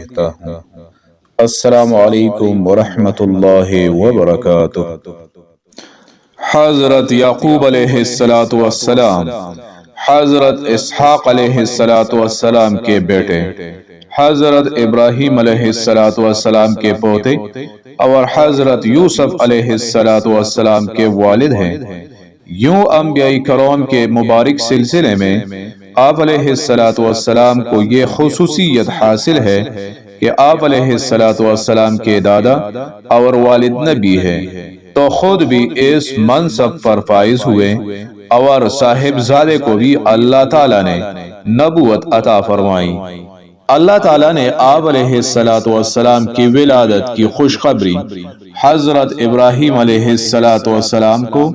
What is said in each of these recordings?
کرتا ہوں۔ السلام علیکم ورحمۃ اللہ وبرکاتہ۔ حضرت یعقوب علیہ السلام حضرت اسحاق علیہ السلام کے بیٹے، حضرت ابراہیم علیہ السلام کے پوتے اور حضرت یوسف علیہ السلام کے والد ہیں۔ یوں انبیاء کرام کے مبارک سلسلے میں آپ علیہ السلام کو یہ خصوصیت حاصل ہے کہ آپ علیہ السلام کے دادا اور والد نبی ہیں، تو خود بھی اس منصب پر فائز ہوئے اور صاحبزادے کو بھی اللہ تعالیٰ نے نبوت عطا فرمائی۔ اللہ تعالیٰ نے آپ علیہ السلام کی ولادت کی خوشخبری حضرت ابراہیم علیہ السلام کو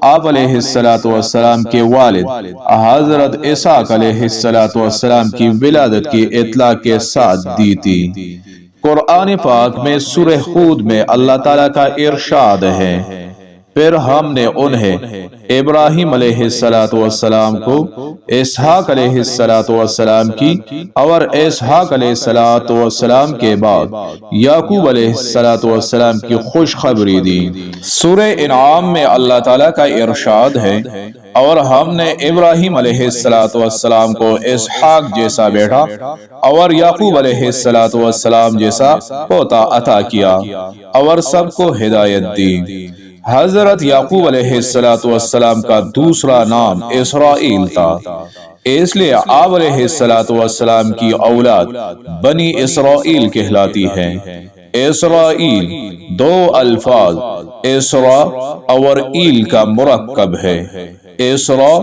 آپ علیہ السلام کے والد حضرت اسحاق علیہ السلام کی ولادت کی اطلاع کے ساتھ دی تھی۔ قرآن پاک میں سورہ ہود میں اللہ تعالیٰ کا ارشاد ہے، پھر ہم نے انہیں ابراہیم علیہ السلام کو اسحاق علیہ السلام کی اور اسحاق علیہ السلام کے بعد یعقوب علیہ السلام کی خوشخبری دی۔ سورہ انعام میں اللہ تعالیٰ کا ارشاد ہے، اور ہم نے ابراہیم علیہ السلام کو اسحاق جیسا بیٹا اور یعقوب علیہ السلام جیسا پوتا عطا کیا اور سب کو ہدایت دی۔ حضرت یعقوب علیہ السلام کا دوسرا نام اسرائیل تھا، اس لیے آپ علیہ السلام کی اولاد بنی اسرائیل کہلاتی ہے۔ اسرائیل دو الفاظ اسرا اور ایل کا مرکب ہے۔ اسرا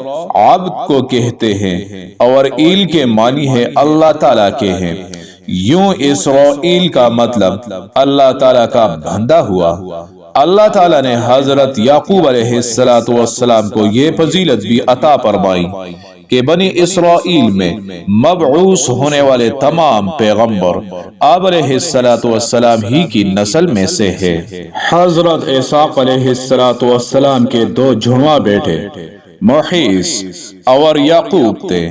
عبد کو کہتے ہیں اور ایل کے معنی ہے اللہ تعالیٰ کے ہیں۔ یوں اسرائیل کا مطلب اللہ تعالیٰ کا بندہ ہوا۔ اللہ تعالیٰ نے حضرت یعقوب علیہ السلام کو یہ فضیلت بھی عطا فرمائی کہ بنی اسرائیل میں مبعوث ہونے والے تمام پیغمبر آپ علیہ السلام ہی کی نسل میں سے ہے۔ حضرت اسحاق علیہ السلام کے دو جڑواں بیٹے محیص اور یعقوب تھے۔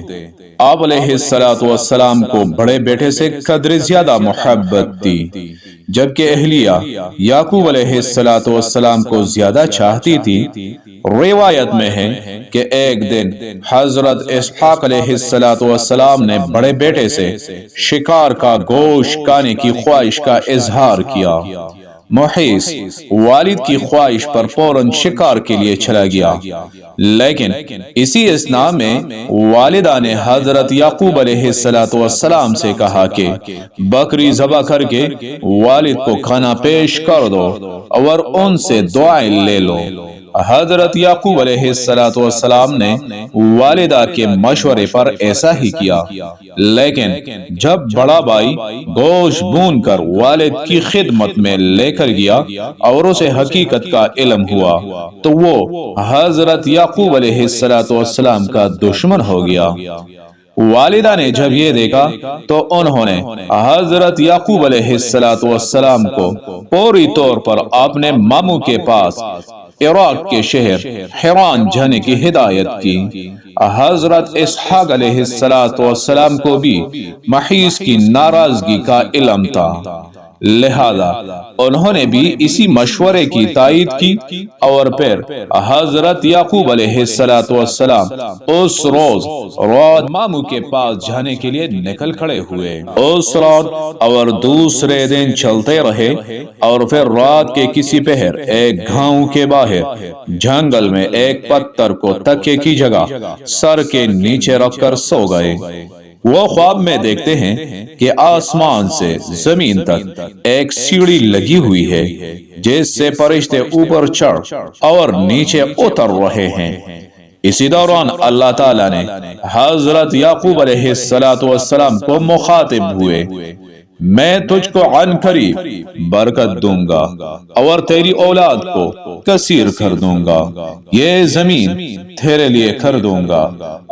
آپ علیہ السلام کو بڑے بیٹے سے قدر زیادہ محبت تھی، جبکہ اہلیہ یعقوب علیہ السلام کو زیادہ چاہتی تھی۔ روایت میں ہے کہ ایک دن حضرت اسحاق علیہ السلام نے بڑے بیٹے سے شکار کا گوشت کھانے کی خواہش کا اظہار کیا۔ محیص والد کی خواہش پر فوراً شکار کے لیے چلا گیا، لیکن اسی اثناء میں والدہ نے حضرت یعقوب علیہ السلام سے کہا کہ بکری ذبح کر کے والد کو کھانا پیش کر دو اور ان سے دعائیں لے لو۔ حضرت یعقوب علیہ السلام نے والدہ کے مشورے پر ایسا ہی کیا، لیکن جب بڑا بھائی گوشت بھون کر والد کی خدمت میں لے کر گیا اور اسے حقیقت کا علم ہوا تو وہ حضرت یعقوب علیہ السلام کا دشمن ہو گیا۔ والدہ نے جب یہ دیکھا تو انہوں نے حضرت یعقوب علیہ السلام کو فوری طور پر اپنے ماموں کے پاس عراق کے شہر حران جانے کی ہدایت کی۔ حضرت اسحاق علیہ السلام کو بھی محیص کی ناراضگی کا علم تھا، لہذا انہوں نے بھی اسی مشورے کی تائید کی اور پھر حضرت یعقوب علیہ السلام اس روز رات ماموں کے پاس جانے کے لیے نکل کھڑے ہوئے۔ اس رات اور دوسرے دن چلتے رہے اور پھر رات کے کسی پہر ایک گاؤں کے باہر جنگل میں ایک پتھر کو تکیے کی جگہ سر کے نیچے رکھ کر سو گئے۔ وہ خواب میں دیکھتے ہیں کہ آسمان سے زمین تک ایک سیڑھی لگی ہوئی ہے جس سے فرشتے اوپر چڑھ اور نیچے اتر رہے ہیں۔ اسی دوران اللہ تعالیٰ نے حضرت یعقوب علیہ السلام کو مخاطب ہوئے، میں تجھ کو عن قریب برکت دوں گا اور تیری اولاد کو کثیر کر دوں گا، یہ زمین تیرے لیے کر دوں گا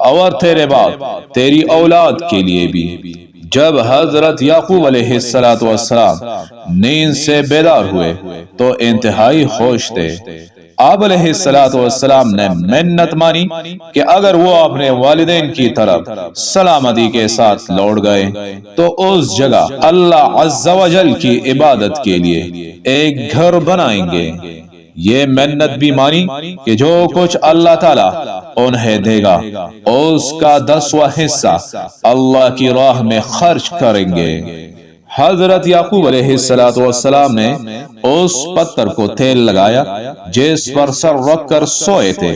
اور تیرے بعد تیری اولاد کے لیے بھی۔ جب حضرت یعقوب علیہ السلام نیند سے بیدار ہوئے تو انتہائی خوش تھے۔ آپ علیہ السلام نے منت مانی کہ اگر وہ اپنے والدین کی طرف سلامتی کے ساتھ لوٹ گئے تو اس جگہ اللہ عز و جل کی عبادت کے لیے ایک گھر بنائیں گے۔ یہ منت بھی مانی کہ جو کچھ اللہ تعالیٰ انہیں دے گا اس کا 10واں حصہ اللہ کی راہ میں خرچ کریں گے۔ حضرت یعقوب علیہ السلام نے اس پتھر کو تیل لگایا جس پر سر رکھ کر سوئے تھے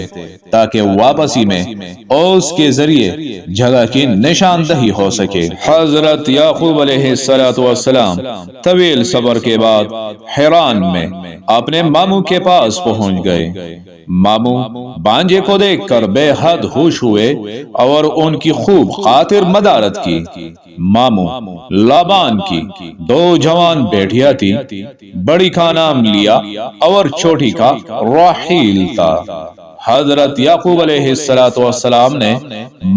تاکہ واپسی میں اس کے ذریعے جگہ کی نشاندہی ہو سکے۔ حضرت یعقوب علیہ السلام طویل صبر کے بعد حیران میں اپنے ماموں کے پاس پہنچ گئے۔ ماموں بانجے کو دیکھ کر بے حد خوش ہوئے اور ان کی خوب خاطر مدارت کی۔ ماموں لابان کی 2 جوان بیٹیاں تھی، بڑی کا نام لیا اور چھوٹی کا راحیل تھا۔ حضرت یعقوب علیہ السلام نے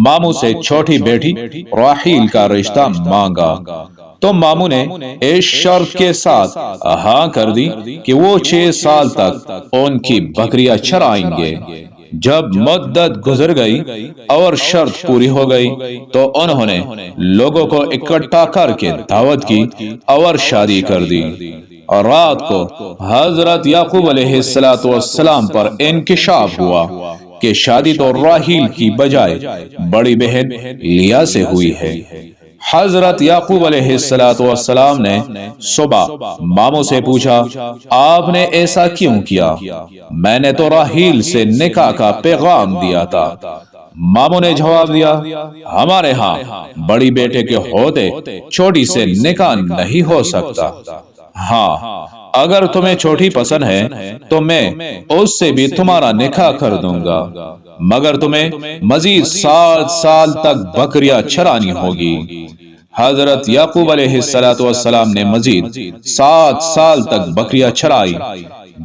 ماموں سے چھوٹی بیٹی راحیل کا رشتہ مانگا تو ماموں نے اس شرط کے ساتھ ہاں کر دی کہ وہ 6 سال تک ان کی بکریاں چرائیں گے۔ جب مدت گزر گئی اور شرط پوری ہو گئی تو انہوں نے لوگوں کو اکٹھا کر کے دعوت کی اور شادی کر دی۔ اور رات کو حضرت یعقوب علیہ السلام پر انکشاف ہوا کہ شادی تو راحیل کی بجائے بڑی بہن لیا سے ہوئی ہے۔ حضرت یعقوب علیہ السلام نے صبح ماموں سے پوچھا، آپ نے ایسا کیوں کیا؟ میں نے تو راحیل سے نکاح کا پیغام دیا تھا۔ ماموں نے جواب دیا، ہمارے ہاں بڑی بیٹے کے ہوتے چھوٹی سے نکاح نہیں ہو سکتا۔ ہاں اگر تمہیں چھوٹی پسند ہے تو میں اس سے بھی تمہارا نکاح کر دوں گا، مگر تمہیں مزید 7 سال تک بکریاں چرانی ہوگی۔ حضرت یعقوب علیہ السلام نے مزید 7 سال تک بکریاں چرائی،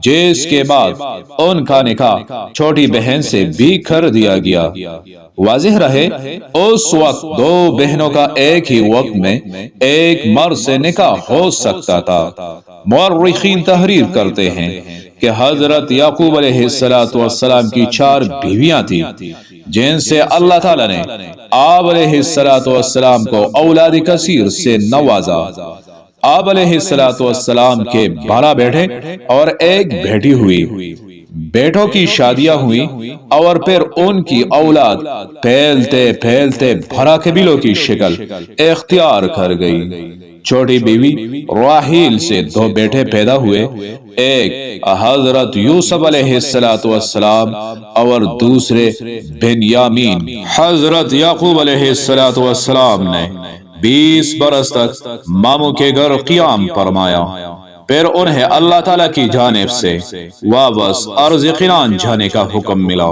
جس کے بعد ان کا نکاح چھوٹی بہن سے بھی کر دیا گیا۔ واضح رہے اس وقت 2 بہنوں کا ایک ہی وقت میں ایک مرد سے نکاح ہو سکتا تھا۔ مورخین تحریر کرتے ہیں کہ حضرت یعقوب علیہ السلام کی 4 بیویاں تھیں جن سے اللہ تعالیٰ نے آپ علیہ السلام کو اولاد کثیر سے نوازا۔ آپ علیہ السلام کے 12 بیٹے اور ایک بیٹی ہوئی۔ بیٹوں کی شادیاں ہوئی اور پھر ان کی اولاد پھیلتے پھیلتے بھرا قبیلوں کی شکل اختیار کر گئی۔ چھوٹی بیوی راحیل سے 2 بیٹے پیدا ہوئے، ایک حضرت یوسف علیہ السلام اور دوسرے بنیامین۔ حضرت یعقوب علیہ السلام نے 20 برس تک ماموں کے گھر قیام فرمایا، پھر انہیں اللہ تعالیٰ کی جانب سے واپس ارض کنعان جانے کا حکم ملا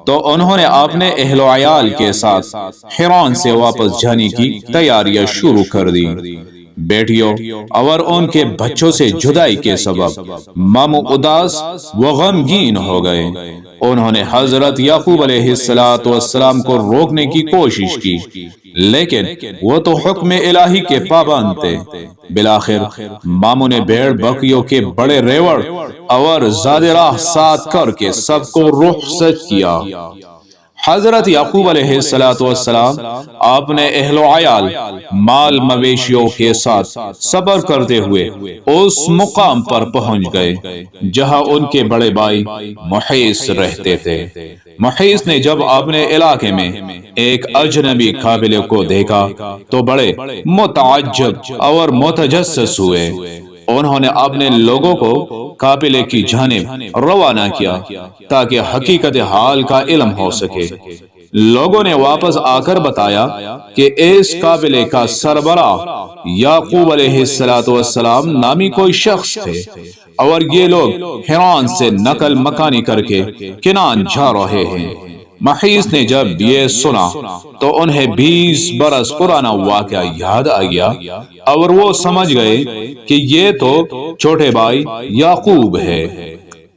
تو انہوں نے اپنے اہل و عیال کے ساتھ حران سے واپس جانے کی تیاریاں شروع کر دی۔ بیٹیوں اور ان کے بچوں سے جدائی کے سبب ماموں اداس و غمگین ہو گئے۔ انہوں نے حضرت یعقوب علیہ السلام کو روکنے کی کوشش کی، لیکن وہ تو حکم الہی کے پابند تھے۔ بالآخر ماموں نے بھیڑ بکریوں کے بڑے ریوڑ اور زیادہ راہ ساتھ کر کے سب کو رخصت کیا۔ حضرت یعقوب علیہ السلام اپنے اہل و عیال مال مویشیوں کے ساتھ صبر کرتے ہوئے اس مقام پر پہنچ گئے جہاں ان کے بڑے بھائی محیص رہتے تھے۔ محیص نے جب اپنے علاقے میں ایک اجنبی قابلے کو دیکھا تو بڑے متعجب اور متجسس ہوئے۔ انہوں نے اپنے لوگوں کو قافلے کی جانب روانہ کیا تاکہ حقیقت حال کا علم ہو سکے۔ لوگوں نے واپس آ کر بتایا کہ اس قافلے کا سربراہ یعقوب علیہ السلام نامی کوئی شخص تھے اور یہ لوگ حران سے نقل مکانی کر کے کنعان جا رہے ہیں۔ محیص نے جب یہ سنا تو انہیں 20 برس پرانا واقعہ یاد آ گیا اور وہ سمجھ گئے کہ یہ تو چھوٹے بھائی یعقوب ہے۔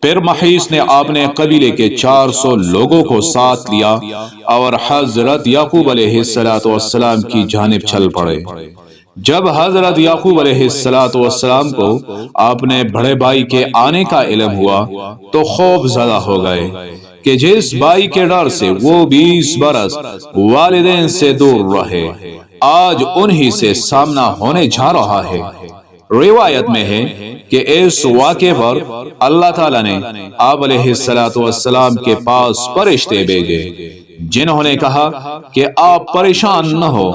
پھر محیص نے اپنے قبیلے کے 400 لوگوں کو ساتھ لیا اور حضرت یعقوب علیہ السلام کی جانب چل پڑے۔ جب حضرت یعقوب علیہ السلام کو اپنے بڑے بھائی کے آنے کا علم ہوا تو خوف زدہ ہو گئے کہ جس بھائی کے ڈر سے وہ 20 برس والدین سے دور رہے آج انہی سے سامنا ہونے جا رہا ہے۔ روایت میں ہے کہ اس واقعے پر اللہ تعالیٰ نے آپ علیہ السلام کے پاس فرشتے بھیجے جنہوں نے کہا کہ آپ پریشان نہ ہو،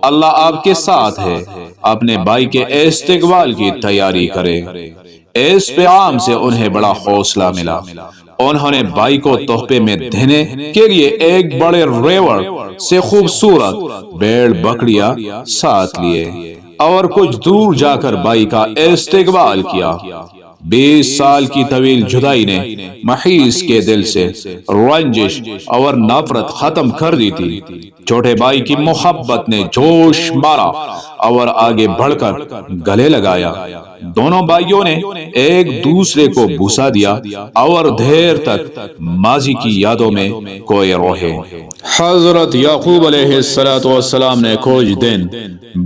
اللہ آپ کے ساتھ ہے، اپنے بھائی کے استقبال کی تیاری کرے۔ اس پیغام سے انہیں بڑا حوصلہ ملا۔ انہوں نے بھائی کو تحفے میں دینے کے لیے ایک بڑے ریوڑ سے خوبصورت بھیڑ بکریاں ساتھ لیے اور کچھ دور جا کر بھائی کا استقبال کیا۔ 20 سال کی طویل جدائی نے محیص کے دل سے رنجش اور نفرت ختم کر دی تھی۔ چھوٹے بھائی کی محبت نے جوش مارا اور آگے بڑھ کر گلے لگایا۔ دونوں بھائیوں نے ایک دوسرے کو بوسا دیا اور دیر تک ماضی کی یادوں میں کوئے رہے۔ حضرت یعقوب علیہ السلام نے کچھ دن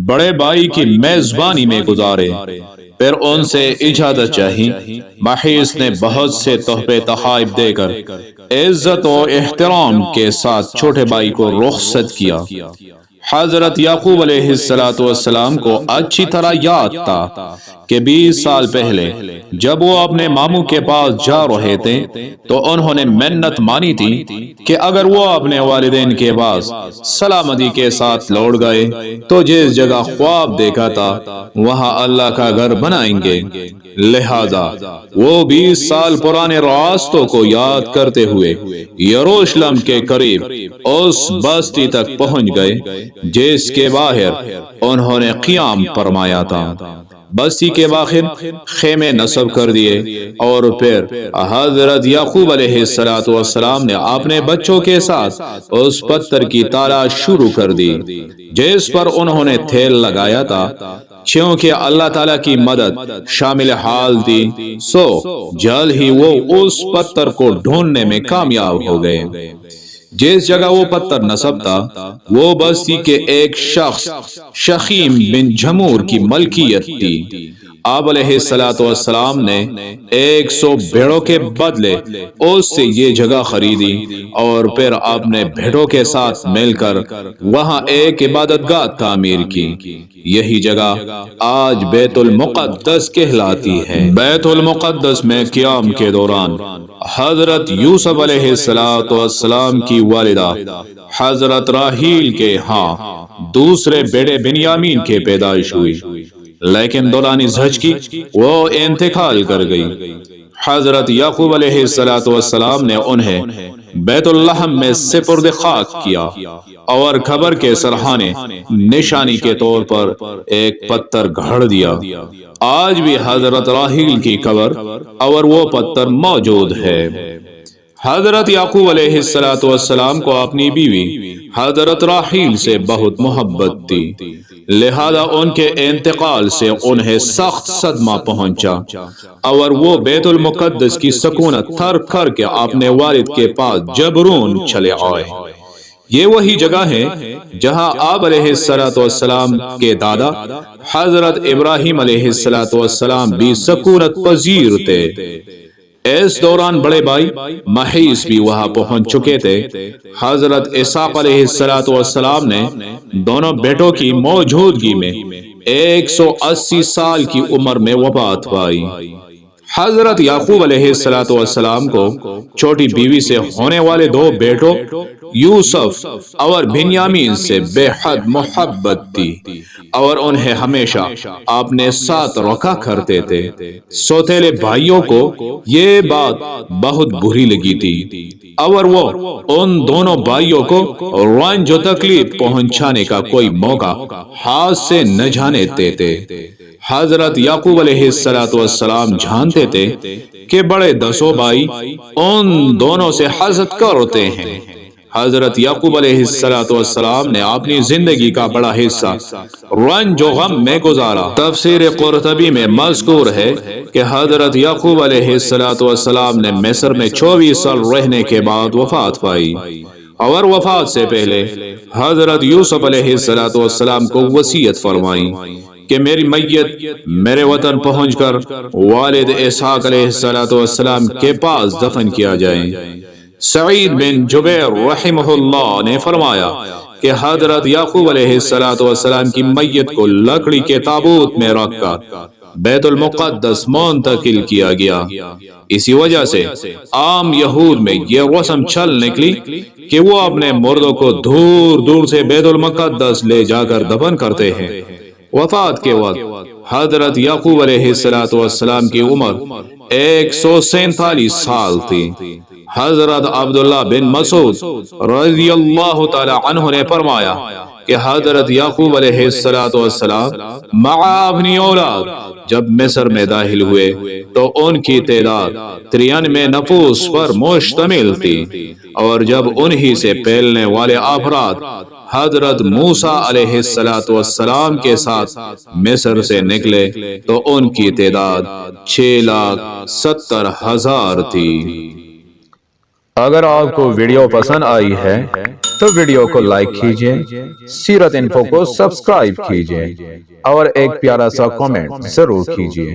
بڑے بھائی کی میزبانی میں گزارے، پھر ان سے اجازت چاہی۔ محیص نے بہت سے تحفے تحائف دے کر عزت و احترام کے ساتھ چھوٹے بھائی کو رخصت کیا۔ حضرت یعقوب علیہ السلام کو اچھی طرح یاد تھا کہ 20 سال پہلے جب وہ اپنے ماموں کے پاس جا رہے تھے تو انہوں نے منت مانی تھی کہ اگر وہ اپنے والدین کے پاس سلامتی کے ساتھ لوٹ گئے تو جس جگہ خواب دیکھا تھا وہاں اللہ کا گھر بنائیں گے۔ لہذا وہ 20 سال پرانے راستوں کو یاد کرتے ہوئے یروشلم کے قریب اس بستی تک پہنچ گئے جس کے باہر انہوں نے قیام فرمایا تھا۔ بستی کے باہر خیمے نصب کر دیے اور پھر حضرت یعقوب علیہ السلام نے اپنے بچوں کے ساتھ اس پتھر کی تلاش شروع کر دی جس پر انہوں نے تیل لگایا تھا، چونکہ اللہ تعالیٰ کی مدد شامل حال تھی، سو جلد ہی وہ اس پتھر کو ڈھونڈنے میں کامیاب ہو گئے۔ جس جگہ وہ پتھر نصب تھا وہ بستی کے ایک شخص شخیم بن جمور کی ملکیت تھی۔ آپ علیہ السلام نے 100 بھیڑوں کے بدلے اس سے یہ جگہ خریدی اور پھر اپنے بھیڑوں کے ساتھ مل کر وہاں ایک عبادت گاہ تعمیر کی۔ یہی جگہ آج بیت المقدس کہلاتی ہے۔ بیت المقدس میں قیام کے دوران حضرت یوسف علیہ السلام کی والدہ حضرت راحیل کے ہاں دوسرے بیٹے بنیامین کے پیدائش ہوئی، لیکن دوران زچگی وہ انتقال کر گئی۔ حضرت یعقوب علیہ السلام نے انہیں بیت اللحم میں سپرد خاک کیا اور قبر کے سرحانے نشانی کے طور پر ایک پتھر گھڑ دیا۔ آج بھی حضرت راحیل کی قبر اور وہ پتھر موجود ہے۔ حضرت یعقوب علیہ السلام کو اپنی بیوی حضرت راحیل سے بہت محبت تھی، لہذا ان کے انتقال سے انہیں سخت صدمہ پہنچا اور وہ بیت المقدس کی سکونت ترک کر کے اپنے والد کے پاس جبرون چلے آئے۔ یہ وہی جگہ ہے جہاں آپ علیہ السلام کے دادا حضرت ابراہیم علیہ السلام بھی سکونت پذیر تھے۔ اس دوران بڑے بھائی محیص بھی وہاں پہنچ چکے تھے۔ حضرت اسحاق علیہ السلام نے دونوں بیٹوں کی موجودگی میں 180 سال کی عمر میں وفات پائی۔ حضرت یعقوب علیہ السلام کو چھوٹی بیوی سے ہونے والے 2 بیٹوں یوسف اور بنیامین سے بے حد محبت تھی اور انہیں ہمیشہ اپنے ساتھ رکھا کرتے تھے۔ سوتیلے بھائیوں کو یہ بات بہت بری لگی تھی اور وہ ان دونوں بھائیوں کو رنج و تکلیف پہنچانے کا کوئی موقع ہاتھ سے نہ جانے دیتے۔ حضرت یعقوب علیہ السلام جانتے تھے کہ بڑے 10 بھائی ان دونوں سے حسد کرتے ہیں۔ حضرت یعقوب علیہ السلام نے اپنی زندگی کا بڑا حصہ رنج و غم میں گزارا۔ تفسیر قرطبی میں مذکور ہے کہ حضرت یعقوب علیہ السلام نے مصر میں 24 سال رہنے کے بعد وفات پائی اور وفات سے پہلے حضرت یوسف علیہ السلام کو وصیت فرمائی کہ میری میت میرے وطن پہنچ کر والد اسحاق علیہ السلام کے پاس دفن کیا جائے۔ سعید بن جبیر رحمہ اللہ نے فرمایا کہ حضرت یعقوب علیہ السلام کی میت کو لکڑی کے تابوت میں رکھ کر بیت المقدس منتقل کیا گیا۔ اسی وجہ سے عام یہود میں یہ رسم چل نکلی کہ وہ اپنے مردوں کو دور دور سے بیت المقدس لے جا کر دفن کرتے ہیں۔ وفات کے وقت حضرت یعقوب علیہ السلام کی عمر 147 سال تھی۔ حضرت عبداللہ بن مسعود رضی اللہ تعالی عنہ نے فرمایا کہ حضرت یعقوب علیہ السلام مع اپنی اولاد جب مصر میں داخل ہوئے تو ان کی تعداد 93 نفوس پر مشتمل تھی، اور جب انہی سے پھیلنے والے افراد حضرت موسیٰ علیہ السلام کے ساتھ مصر سے نکلے تو ان کی تعداد 6,70,000 تھی۔ اگر آپ کو ویڈیو پسند آئی ہے تو ویڈیو کو لائک کیجئے، سیرت انفو کو سبسکرائب کیجئے اور ایک پیارا سا کامنٹ ضرور کیجئے۔